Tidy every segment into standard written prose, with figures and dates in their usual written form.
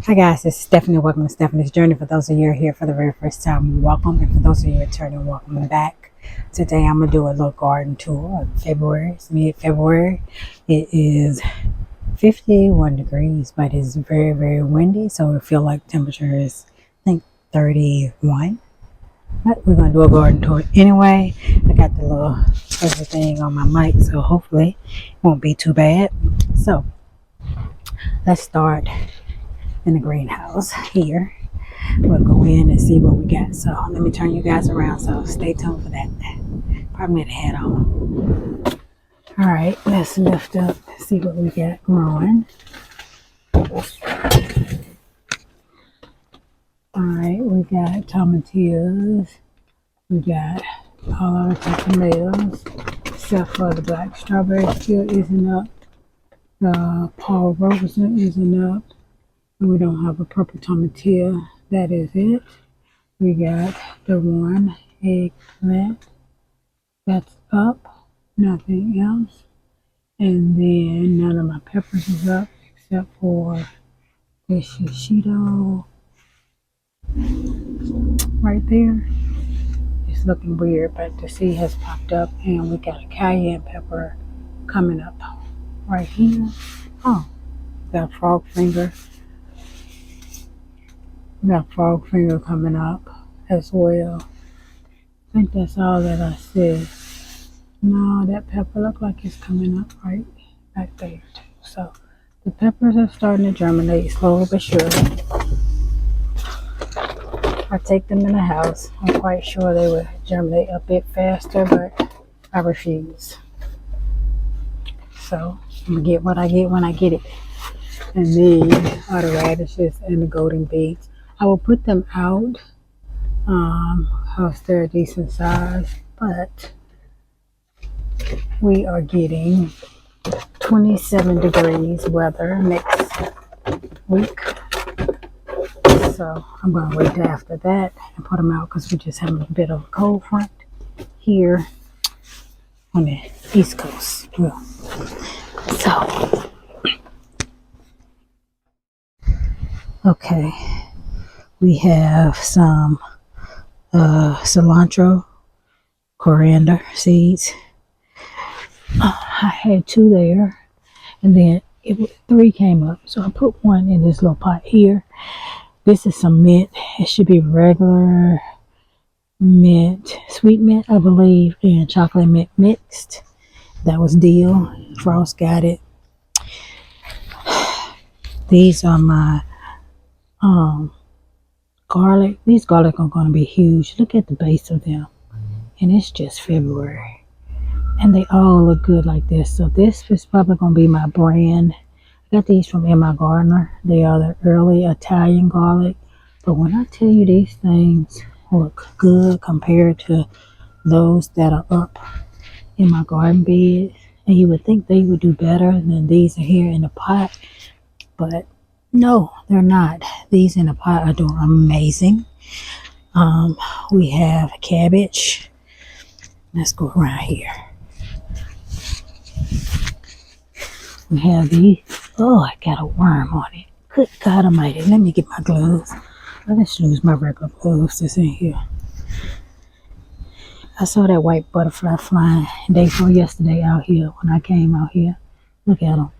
Hi guys, this is Stephanie. Welcome to Stephanie's Journey. For those of you who are here for the very first time, welcome. And for those of you returning, welcome back. Today I'm going to do a little garden tour of February. It's mid-February. It is 51 degrees, but it's very, very windy. So it feels like temperature is, I think, 31. But we're going to do a garden tour anyway. I got the little fuzzy thing on my mic, so hopefully it won't be too bad. So let's start in the greenhouse here. We'll go in and see what we got. So let me turn you guys around, so stay tuned for that. Probably need a hat on. All right, let's lift up and see what we got growing. All right, we got tomatillos. We got all our tomatoes, except for the black strawberry still isn't up. The Paul Robeson isn't up. We don't have a purple tomatillo. That is it. We got the one eggplant that's up, nothing else. And then none of my peppers is up except for the shishito right there. It's looking weird, but the seed has popped up, and we got a cayenne pepper coming up right here. Oh, got a frog finger. Got frog finger coming up as well. I think that's all that I see. No, that pepper look like it's coming up right back there too. So the peppers are starting to germinate slowly but surely. I take them in the house. I'm quite sure they would germinate a bit faster, but I refuse. So I'm gonna get what I get when I get it. And these are the radishes and the golden beets. I will put them out because they're a decent size, but we are getting 27 degrees weather next week. So I'm going to wait till after that and put them out because we're just having a bit of a cold front here on the East Coast. Well, so, okay. We have some cilantro, coriander seeds. I had 2 there, and then 3 came up. So I put 1 in this little pot here. This is some mint. It should be regular mint, sweet mint, I believe, and chocolate mint mixed. That was deal. Frost got it. These are my garlic. These garlic are going to be huge. Look at the base of them. And it's just February. And they all look good like this. So this is probably going to be my brand. I got these from Emma Gardner. They are the early Italian garlic. But when I tell you these things look good compared to those that are up in my garden bed, and you would think they would do better than these are here in the pot. But no, they're not. These in the pot are doing amazing. We have cabbage. Let's go around here. We have these. Oh, I got a worm on it. Good God Almighty. Let me get my gloves. Let's use my regular gloves that's in here. I saw that white butterfly flying day before yesterday out here when I came out here. Look at them.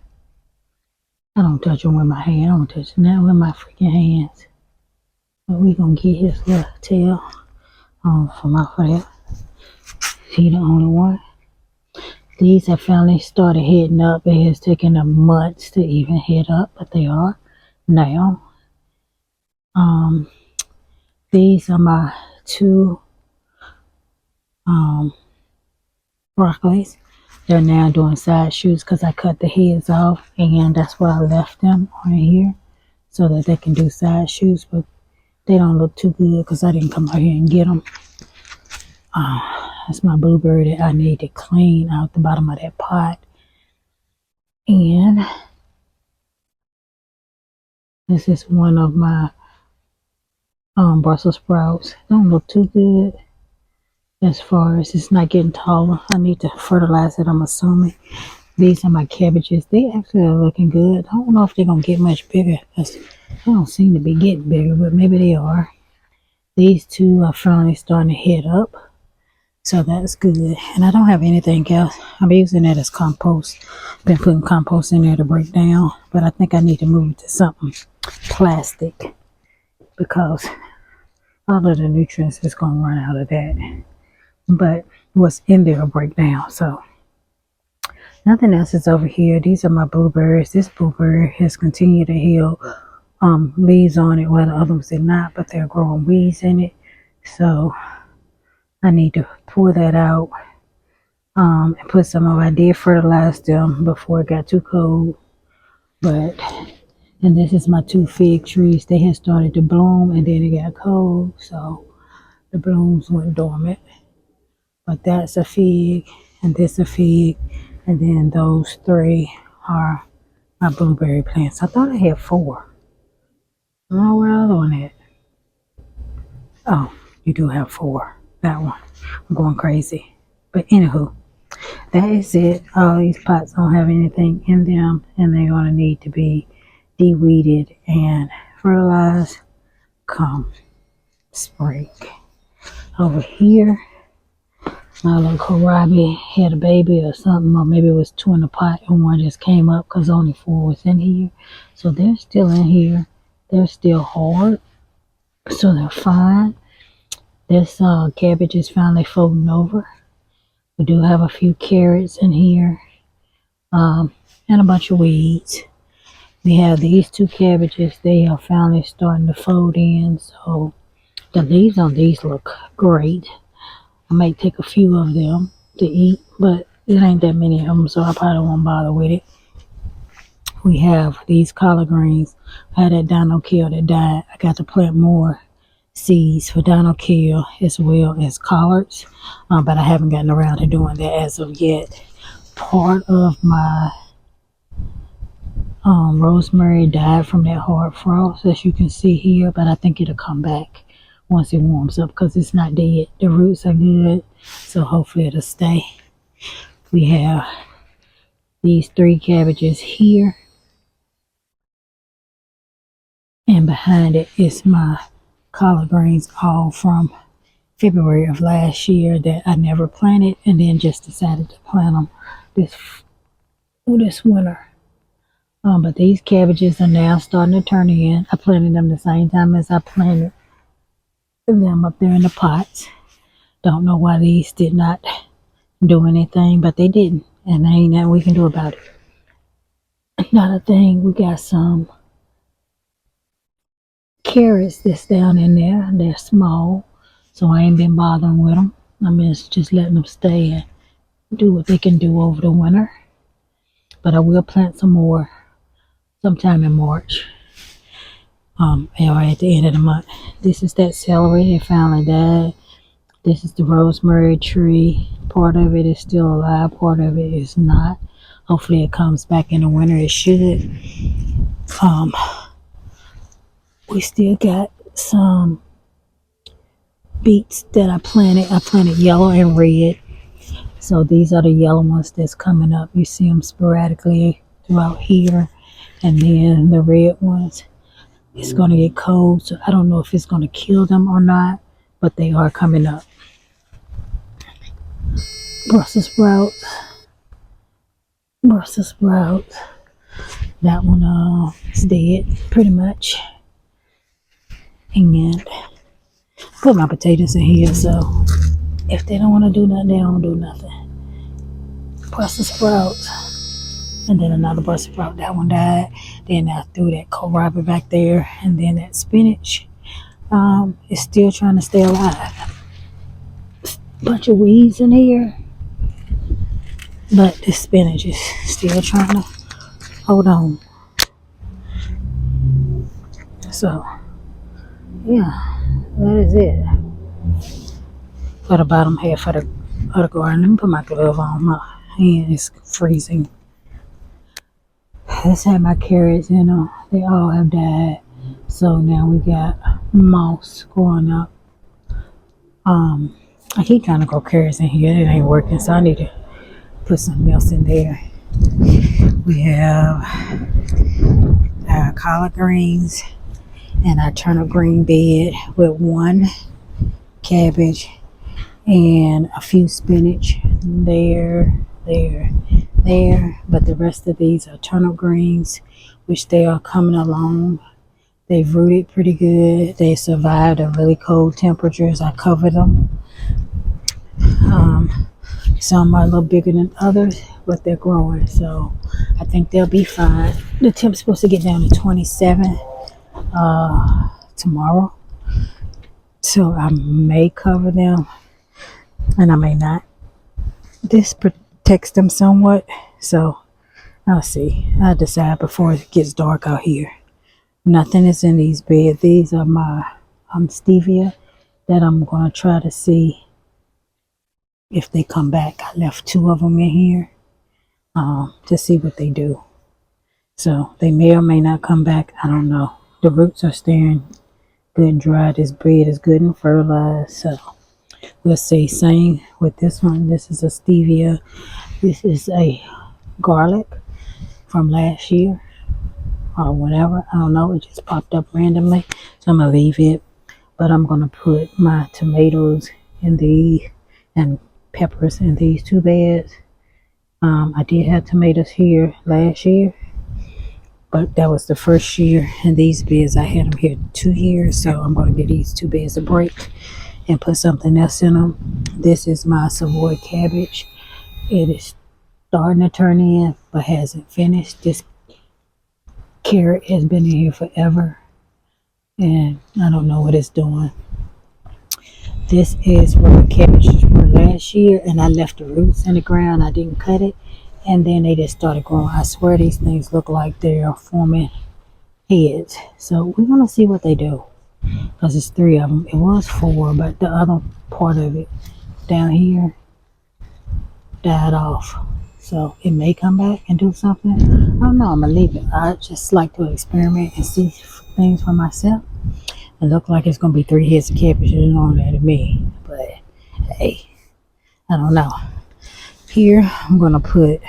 I don't touch them with my hand. I don't touch them with my freaking hands. But we gonna get his little tail from off of that. He the only one. These have finally started heading up. It has taken them months to even head up, but they are now. These are my 2 broccolis. They're now doing side shoots because I cut the heads off, and that's why I left them on here so that they can do side shoots, but they don't look too good because I didn't come out here and get them. That's my blueberry that I need to clean out the bottom of that pot. And this is one of my Brussels sprouts. Don't look too good as far as it's not getting taller. I need to fertilize it, I'm assuming. These are my cabbages. They actually are looking good. I don't know if they're going to get much bigger, because they don't seem to be getting bigger, but maybe they are. These two are finally starting to head up, so that's good. And I don't have anything else. I'm using that as compost. Been putting compost in there to break down, but I think I need to move it to something plastic, because all of the nutrients is going to run out of that. But what's in there will break down, so nothing else is over here. These are my blueberries. This blueberry has continued to heal leaves on it, while the other ones did not, but they're growing weeds in it. So I need to pull that out and put some of. I did fertilize them before it got too cold, but and this is my 2 fig trees. They had started to bloom, and then it got cold, so the blooms went dormant. But that's a fig, and this a fig, and then those 3 are my blueberry plants. I thought I had 4. I don't know where the other one at. Oh, you do have 4. That one. I'm going crazy. But anywho, that is it. All these pots don't have anything in them, and they're going to need to be de-weeded and fertilized come spring. Over here, my little kohlrabi had a baby or something, or maybe it was 2 in a pot, and one just came up because only 4 was in here. So they're still in here. They're still hard, so they're fine. This cabbage is finally folding over. We do have a few carrots in here, and a bunch of weeds. We have these 2 cabbages. They are finally starting to fold in, so the leaves on these look great. I might take a few of them to eat, but it ain't that many of them, so I probably won't bother with it. We have these collard greens. I had that dino kill that died. I got to plant more seeds for dino kill as well as collards, but I haven't gotten around to doing that as of yet. Part of my rosemary died from that hard frost, as you can see here, but I think it'll come back once it warms up, because it's not dead. The roots are good, so hopefully it'll stay. We have these 3 cabbages here, and behind it is my collard greens, all from February of last year that I never planted, and then just decided to plant them this winter. But these cabbages are now starting to turn in. I planted them the same time as I planted them up there in the pots. Don't know why these did not do anything, but they didn't, and there ain't nothing we can do about it. Another thing, we got some carrots that's down in there. They're small, so I ain't been bothering with them. I'm just letting them stay and do what they can do over the winter. But I will plant some more sometime in March, or at the end of the month. This is that celery that finally died. This is the rosemary tree. Part of it is still alive, part of it is not. Hopefully it comes back in the winter. It should. We still got some beets that I planted. I planted yellow and red. So these are the yellow ones that's coming up. You see them sporadically throughout here. And then the red ones, it's going to get cold, so I don't know if it's going to kill them or not, but they are coming up. Brussels sprouts. That one is dead, pretty much. And put my potatoes in here, so if they don't want to do nothing, they don't do nothing. Brussels sprouts. And then another Brussels sprout, that one died. Then I threw that kohlrabi back there, and then that spinach is still trying to stay alive. Bunch of weeds in here, but the spinach is still trying to hold on. So yeah, that is it for the bottom half of the garden. Let me put my glove on. My hand is freezing. Let's have my carrots in them. They all have died. So now we got moss growing up. I keep trying to grow carrots in here. It ain't working, so I need to put something else in there. We have our collard greens and our turnip green bed with one cabbage and a few spinach there. But the rest of these are turnip greens, which they are coming along. They've rooted pretty good. They survived the really cold temperatures. I covered them. Some are a little bigger than others, but they're growing, so I think they'll be fine. The temp's supposed to get down to 27 tomorrow, so I may cover them and I may not. This protects them somewhat, so I'll see. I'll decide before it gets dark out here. Nothing is in these beds. These are my stevia that I'm going to try to see if they come back. I left 2 of them in here to see what they do. So they may or may not come back. I don't know. The roots are staying good and dry. This bed is good and fertilized. So we'll see. Same with this one. This is a stevia. This is a garlic from last year or whatever. I don't know. It just popped up randomly. So I'm going to leave it. But I'm going to put my tomatoes in these and peppers in these 2 beds. I did have tomatoes here last year, but that was the first year. And these beds, I had them here 2 years, so I'm going to give these 2 beds a break and put something else in them. This is my Savoy cabbage. It is starting to turn in, but hasn't finished. This carrot has been in here forever, and I don't know what it's doing. This is where the cabbages were last year, and I left the roots in the ground. I didn't cut it, and then they just started growing. I swear these things look like they're forming heads. So we're going to see what they do, because it's 3 of them. It was 4, but the other part of it down here died off. So it may come back and do something. I don't know. I'm going to leave it. I just like to experiment and see things for myself. It looked like it's going to be 3 heads of cabbages on there to me. But, hey, I don't know. Here, I'm going to put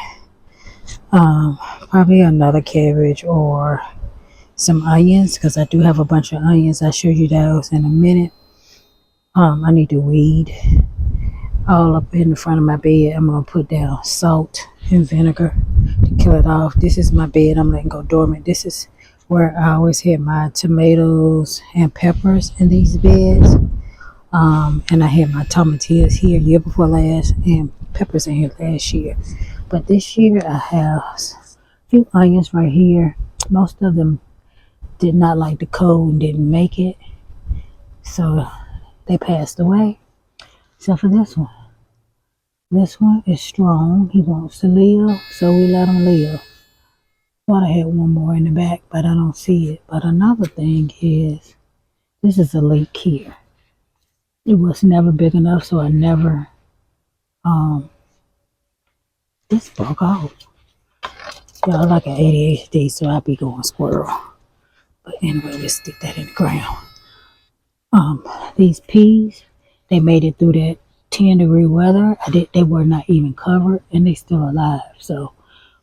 probably another cabbage or some onions, because I do have a bunch of onions. I'll show you those in a minute. I need to weed all up in the front of my bed. I'm going to put down salt and vinegar to kill it off. This is my bed. I'm letting go dormant. This is where I always had my tomatoes and peppers in these beds. And I had my tomatillos here year before last and peppers in here last year. But this year I have a few onions right here. Most of them did not like the cold and didn't make it. So they passed away. Except for this one. This one is strong. He wants to live, so we let him live. Thought I had one more in the back, but I don't see it. But another thing is, this is a leak here. It was never big enough, so I never, this broke off. Y'all like an ADHD, so I be going squirrel. But anyway, let's stick that in the ground. These peas, they made it through that 10-degree weather. They were not even covered, and they still alive. So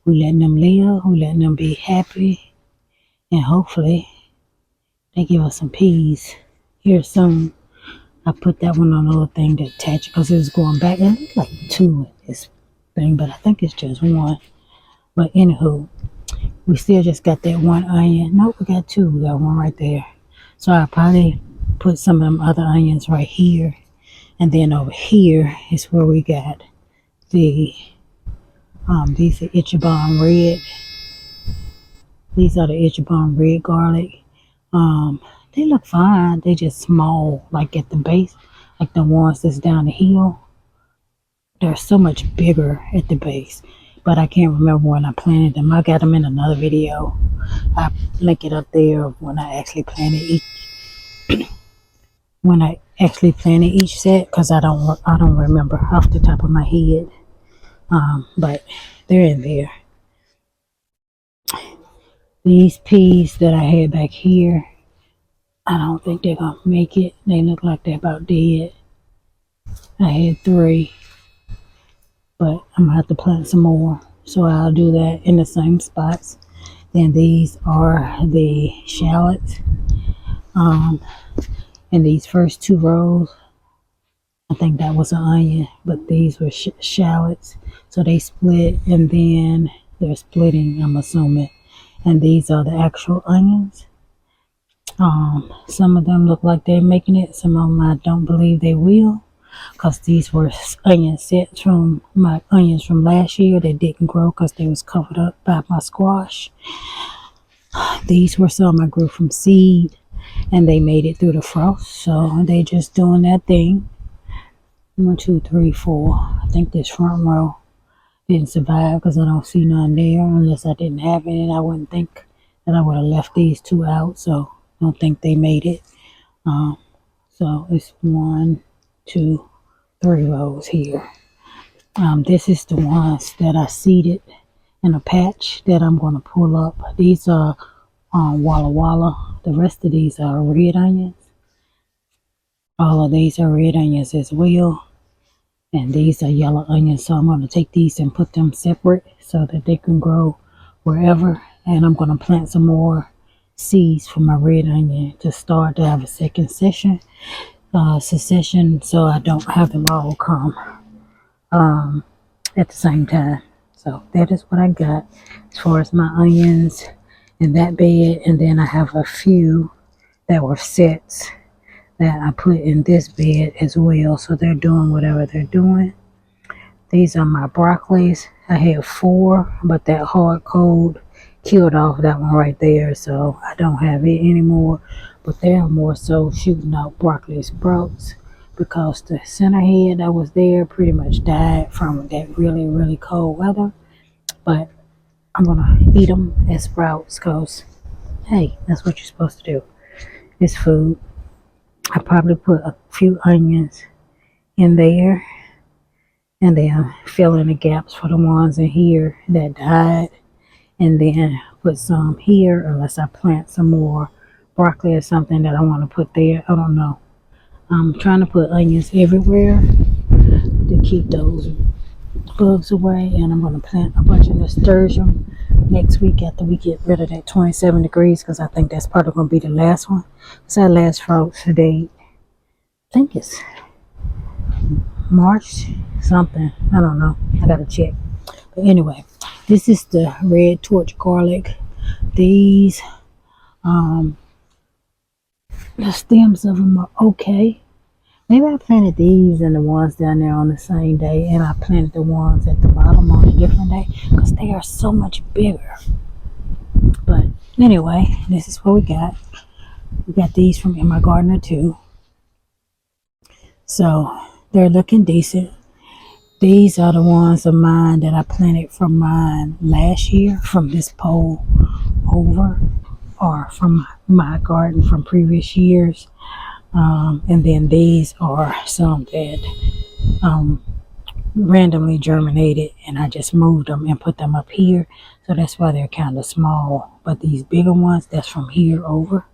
we letting them live, we letting them be happy, and hopefully they give us some peas here soon. I put that one on a little thing to attach it because it was going back. It looked like 2 in this thing, but I think it's just 1. But anywho, we still just got that 1 onion. Nope, we got 2. We got 1 right there. So I'll probably put some of them other onions right here. And then over here is where we got the these are Ichiban red. These are the Ichiban red garlic. They look fine. They just small, like at the base, like the ones that's down the hill. They're so much bigger at the base, but I can't remember when I planted them. I got them in another video. I link it up there when I actually planted each set, because I don't remember off the top of my head. But they're in there. These peas that I had back here, I don't think they're gonna make it. They look like they're about dead. I had 3, but I'm gonna have to plant some more. so I'll do that in the same spots. Then these are the shallots. In these first 2 rows, I think that was an onion, but these were shallots. So they split, and then they're splitting, I'm assuming. And these are the actual onions. Some of them look like they're making it. Some of them I don't believe they will, because these were onion sets from my onions from last year that didn't grow because they was covered up by my squash. These were some I grew from seed, and they made it through the frost, so they just doing that thing. 1, 2, 3, 4. I think this front row didn't survive because I don't see none there. Unless I didn't have it, and I wouldn't think that I would have left these 2 out, so I don't think they made it. So it's 1, 2, 3 rows here. This is the ones that I seeded in a patch that I'm going to pull up. These are Walla Walla. The rest of these are red onions. All of these are red onions as well. And these are yellow onions. So I'm going to take these and put them separate so that they can grow wherever. And I'm going to plant some more seeds for my red onion to start to have a second succession, so I don't have them all come at the same time. So that is what I got as far as my onions in that bed. And then I have a few that were sets that I put in this bed as well. So they're doing whatever they're doing. These are my broccolis. I had 4, but that hard cold killed off that one right there, so I don't have it anymore. But they are more so shooting out broccoli sprouts because the center head that was there pretty much died from that really, really cold weather. But I'm gonna eat them as sprouts because, hey, that's what you're supposed to do. It's food. I probably put a few onions in there and then fill in the gaps for the ones in here that died, and then put some here unless I plant some more broccoli or something that I want to put there. I don't know. I'm trying to put onions everywhere to keep those bugs away, and I'm going to plant a bunch of nasturtium next week after we get rid of that 27 degrees, because I think that's probably going to be the last one. It's our last frost date. I think it's March something. I don't know. I gotta check. But anyway, this is the red torch garlic. These the stems of them are okay. Maybe I planted these and the ones down there on the same day, and I planted the ones at the bottom on a different day because they are so much bigger. But anyway, this is what we got. We got these from in my gardener too, so they're looking decent. These are the ones of mine that I planted from mine last year, from this pole over, or from my garden from previous years. And then these are some that randomly germinated, and I just moved them and put them up here. So that's why they're kind of small. But these bigger ones, that's from here over.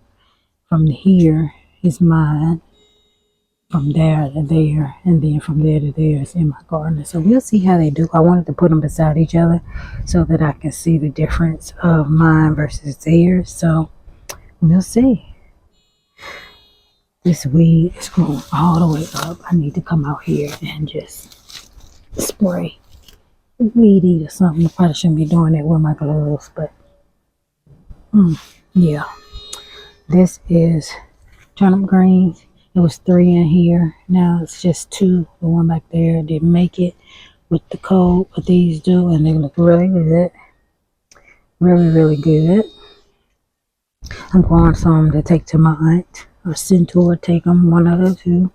From here is mine. From there to there, and then from there to there is in my garden. So we'll see how they do. I wanted to put them beside each other so that I can see the difference of mine versus theirs. So we'll see. This weed is growing all the way up. I need to come out here and just spray weed eat or something. I probably shouldn't be doing that with my gloves, but yeah. This is turnip greens. It was 3 in here. Now it's just 2. The one back there didn't make it with the cold, but these do, and they look really good. Really, really good. I'm growing some to take to my aunt or send to her. Take them, one of the 2.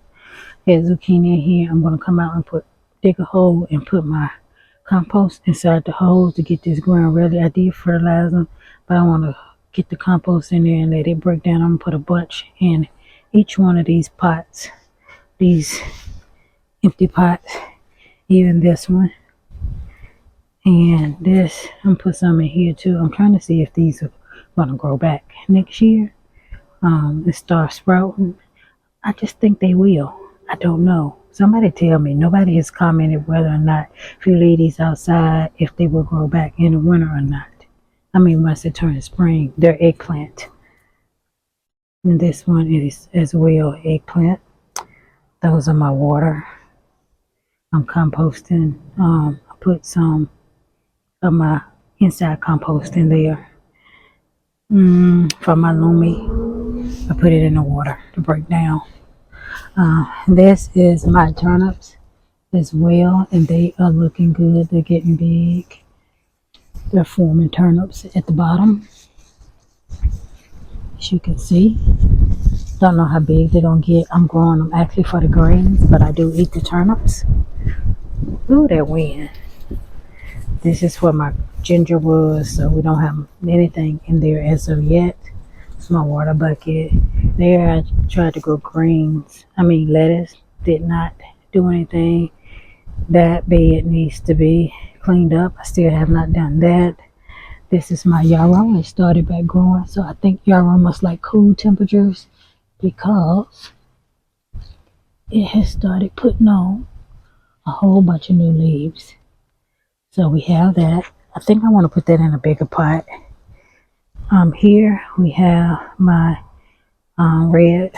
There's zucchini in here. I'm going to come out and dig a hole and put my compost inside the hole to get this ground ready. I did fertilize them, but I want to get the compost in there and let it break down. I'm going to put a bunch in each one of these pots, these empty pots, even this one, and this. I'm gonna put some in here too. I'm trying to see if these are gonna grow back next year and start sprouting. I just think they will. I don't know. Somebody tell me, nobody has commented whether or not if you leave these outside, if they will grow back in the winter or not. I mean, once it turns spring, they're eggplant. And this one is as well eggplant. Those are my water. I'm composting. I put some of my inside compost in there. For my lumi, I put it in the water to break down. This is my turnips as well, and they are looking good. They're getting big. They're forming turnips at the bottom, as you can see. Don't know how big they're gonna get. I'm growing them actually for the greens, but I do eat the turnips. Ooh, that wind. This is where my ginger was, so we don't have anything in there as of yet. It's my water bucket. There I tried to grow lettuce. Did not do anything. That bed needs to be cleaned up. I still have not done that. This is my yarrow. It started back growing, so I think yarrow must like cool temperatures because it has started putting on a whole bunch of new leaves. So we have that. I think I want to put that in a bigger pot. Here we have my red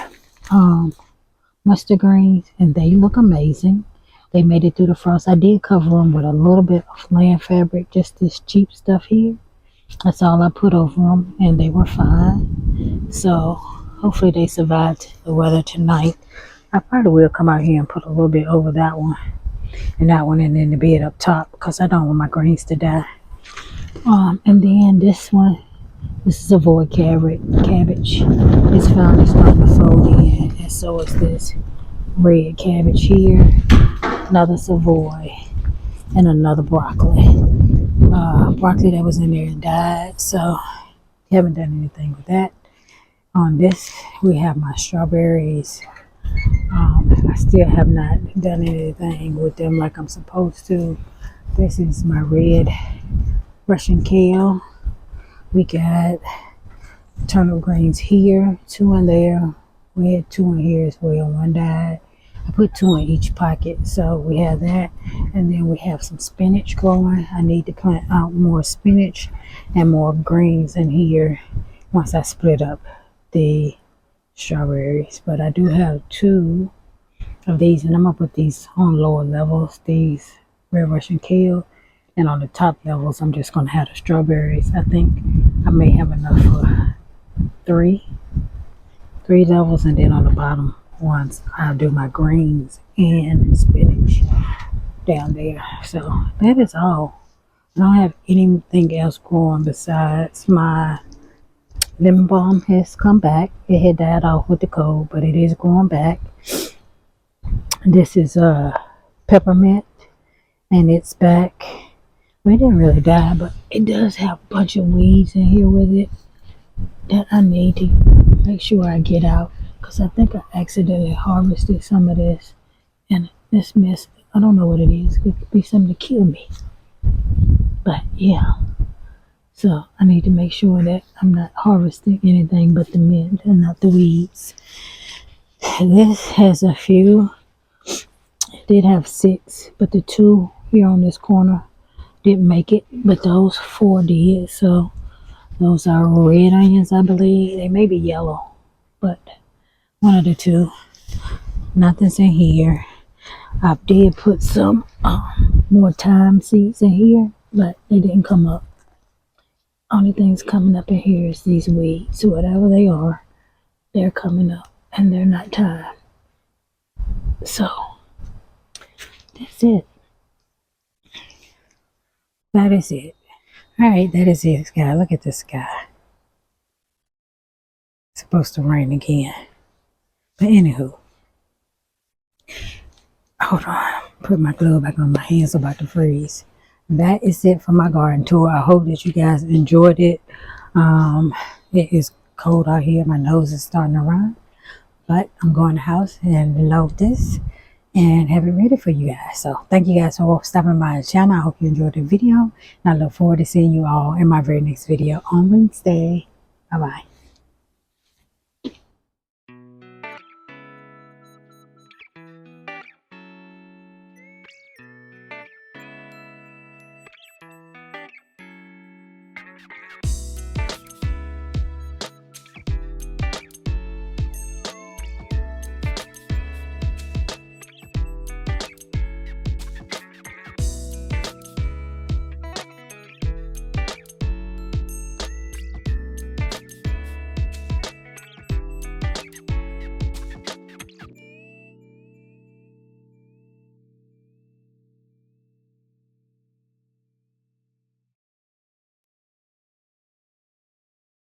mustard greens, and they look amazing. They made it through the frost. I did cover them with a little bit of land fabric, just this cheap stuff here. That's all I put over them, and they were fine. So hopefully they survived the weather tonight. I probably will come out here and put a little bit over that one and that one, and then the bed up top, because I don't want my greens to die. And then this one, this is a void cabbage. It's finally starting to fold in, and so is this red cabbage here. Another savoy, and another broccoli. Broccoli that was in there died, so haven't done anything with that. On this, we have my strawberries. I still have not done anything with them like I'm supposed to. This is my red Russian kale. We got turnip greens here, 2 in there. We had 2 in here as well. 1 died. I put 2 in each pocket, so we have that. And then we have some spinach growing. I need to plant out more spinach and more greens in here once I split up the strawberries. But I do have 2 of these, and I'm gonna put these on lower levels, these red Russian kale, and on the top levels I'm just gonna have the strawberries. I think I may have enough for 3 levels, and then on the bottom ones I'll do my greens and spinach down there. So that is all. I don't have anything else growing besides my lemon balm has come back. It had died off with the cold, but it is growing back. This is peppermint, and it's back. Well, it didn't really die, but it does have a bunch of weeds in here with it that I need to make sure I get out, because I think I accidentally harvested some of this, and this mess, I don't know what it is. It could be something to kill me, but yeah. So I need to make sure that I'm not harvesting anything but the mint and not the weeds. This has a few. It did have 6, but the 2 here on this corner didn't make it, but those 4 did. So those are red onions, I believe. They may be yellow, but one of the 2. Nothing's in here. I did put some more thyme seeds in here, but they didn't come up. Only things coming up in here is these weeds. So whatever they are, they're coming up, and they're not thyme. So that's it. That is it. Alright, that is it, sky. Look at the sky. It's supposed to rain again. But anywho. Hold on. Put my glove back on. My hands are about to freeze. That is it for my garden tour. I hope that you guys enjoyed it. It is cold out here. My nose is starting to run. But I'm going to the house and load this and have it ready for you guys. So thank you guys for stopping by the channel. I hope you enjoyed the video, and I look forward to seeing you all in my very next video on Wednesday. Bye bye.